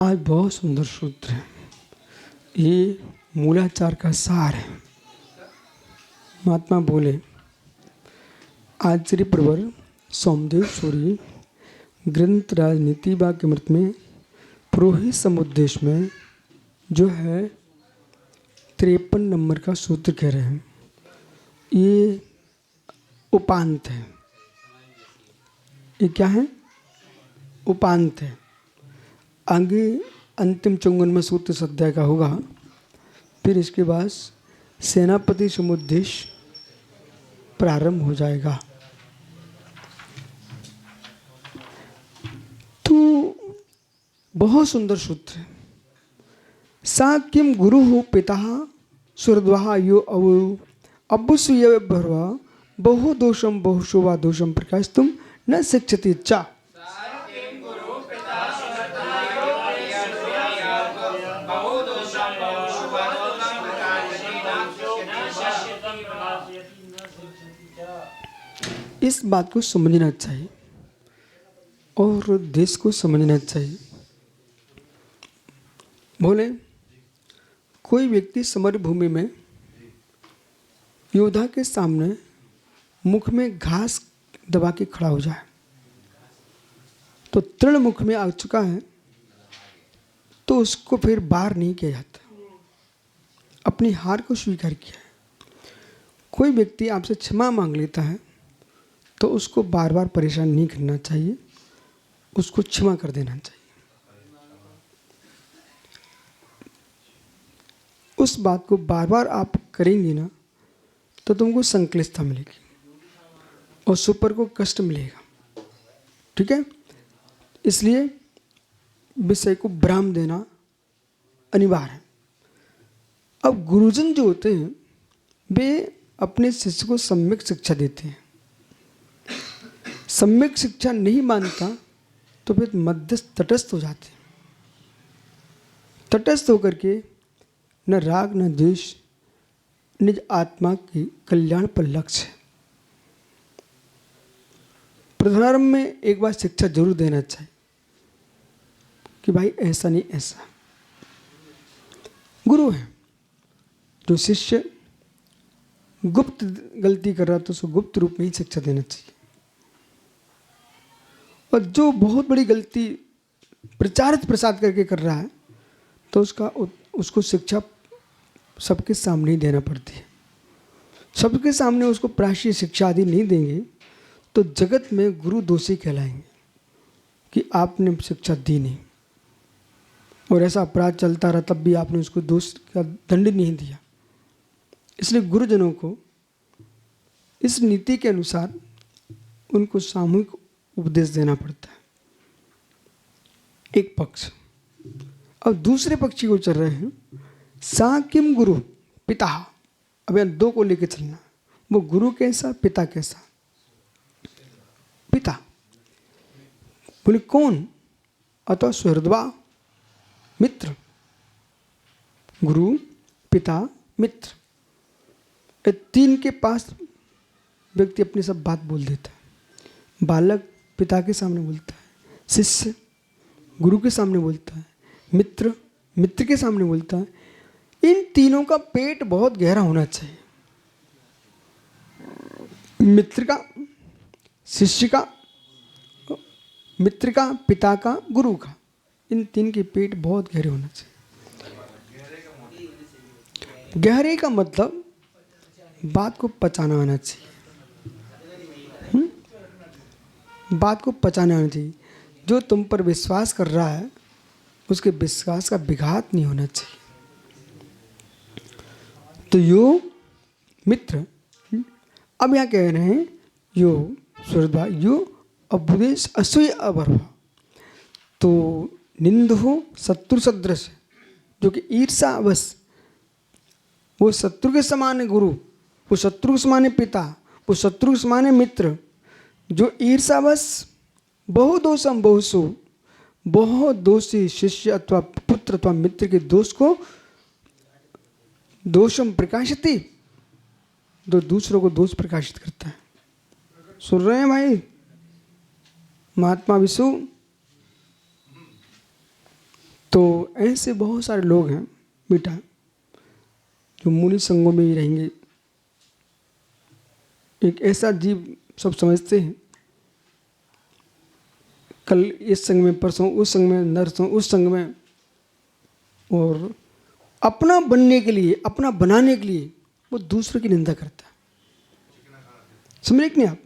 आज बहुत सुंदर सूत्र है। ये मूलाचार का सार है। महात्मा बोले, आचार्य प्रवर सोमदेव सूरी ग्रंथ राजनीति वाक्यमृत में पुरोहित समुद्देश में जो है 53 नंबर का सूत्र कह रहे हैं। ये उपांत है। ये क्या है? उपांत है। आगे अंतिम 54वें सूत्र इस अध्याय का होगा। फिर इसके बाद सेनापति समुद्देश प्रारंभ हो जाएगा। तो बहुत सुंदर सूत्र है। सा किम गुरु हो पिता सुरद्वाहा यो अवु अबुसुय भरवा बहु दोषम बहुशोभा दोषम प्रकाश तुम न शिक्षति चा। इस बात को समझना चाहिए और देश को समझना चाहिए। बोले, कोई व्यक्ति समर भूमि में योद्धा के सामने मुख में घास दबा के खड़ा हो जाए तो तृण मुख में आ चुका है, तो उसको फिर बाहर नहीं किया जाता, अपनी हार को स्वीकार किया है। कोई व्यक्ति आपसे क्षमा मांग लेता है तो उसको बार बार परेशान नहीं करना चाहिए, उसको क्षमा कर देना चाहिए। उस बात को बार बार आप करेंगे ना तो तुमको संक्लिष्टता मिलेगी और सुपर को कष्ट मिलेगा। ठीक है? इसलिए विषय को विराम देना अनिवार्य है। अब गुरुजन जो होते हैं वे अपने शिष्य को सम्यक शिक्षा देते हैं। सम्यक शिक्षा नहीं मानता तो फिर मध्यस्थ तटस्थ हो जाते हैं। तटस्थ होकर के न राग न द्वेष, निज आत्मा के कल्याण पर लक्ष्य है। प्रारंभ में एक बार शिक्षा जरूर देना चाहिए कि भाई ऐसा नहीं ऐसा। गुरु है, जो शिष्य गुप्त गलती कर रहा तो उसको गुप्त रूप में ही शिक्षा देना चाहिए, और जो बहुत बड़ी गलती प्रचारित प्रसाद करके कर रहा है तो उसको शिक्षा सबके सामने ही देना पड़ती है। सबके सामने उसको प्रायश्चित शिक्षा आदि नहीं देंगे तो जगत में गुरु दोषी कहलाएंगे कि आपने शिक्षा दी नहीं, और ऐसा अपराध चलता रहा तब भी आपने उसको दोष का दंड नहीं दिया। इसलिए गुरुजनों को इस नीति के अनुसार उनको सामूहिक उपदेश देना पड़ता है, एक पक्ष। अब दूसरे पक्षी को चल रहे हैं, सा किम गुरु पिता। अब यहां दो को लेकर चलना, वो गुरु कैसा पिता कैसा। पिता बोले कौन? अतः सुहृदवा मित्र। गुरु, पिता, मित्र, ये तीन के पास व्यक्ति अपनी सब बात बोल देता है। बालक पिता के सामने बोलता है, शिष्य गुरु के सामने बोलता है, मित्र मित्र के सामने बोलता है। इन तीनों का पेट बहुत गहरा होना चाहिए। मित्र का, शिष्य का, मित्र का, पिता का, गुरु का, इन तीन के पेट बहुत गहरे होना चाहिए। गहरे का मतलब बात को पचाना आना चाहिए। बात को पचाना आना चाहिए। जो तुम पर विश्वास कर रहा है उसके विश्वास का विघात नहीं होना चाहिए। तो यो मित्र, अब यहां कह रहे हैं यो सुरद्वा यो अभुदेश असूय अभर्वा। तो निंद हो शत्रु सदृश, जो कि ईर्षा अवश्य, वो शत्रु के समान है गुरु, वो शत्रु के समान है पिता, वो शत्रु के समान है मित्र। जो ईर्षावश बहुदोषम बहुसु, बहुत दोषी शिष्य अथवा पुत्र अथवा मित्र के दोष को दोषम प्रकाशित, जो दूसरों को दोष प्रकाशित करता है। सुन रहे हैं भाई? महात्मा विशु तो ऐसे बहुत सारे लोग हैं बेटा जो मुनि संगों में ही रहेंगे। एक ऐसा जीव सब समझते हैं, कल इस संग में, परसों उस संग में, नरसों उस संग में, और अपना बनने के लिए, अपना बनाने के लिए वो दूसरों की निंदा करता है। समझे कि नहीं आप?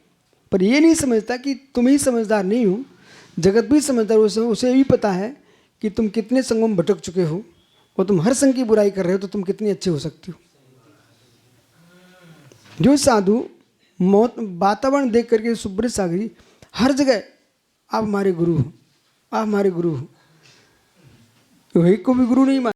पर ये नहीं समझता कि तुम ही समझदार नहीं हो, जगत भी समझदार। उसे भी पता है कि तुम कितने संगों में भटक चुके हो और तुम हर संग की बुराई कर रहे हो, तो तुम कितने अच्छे हो सकते हो। जो साधु मौत वातावरण देख करके, सुब्रत सागरी हर जगह आप हमारे गुरु हो, आप हमारे गुरु हो, वही को भी गुरु नहीं मान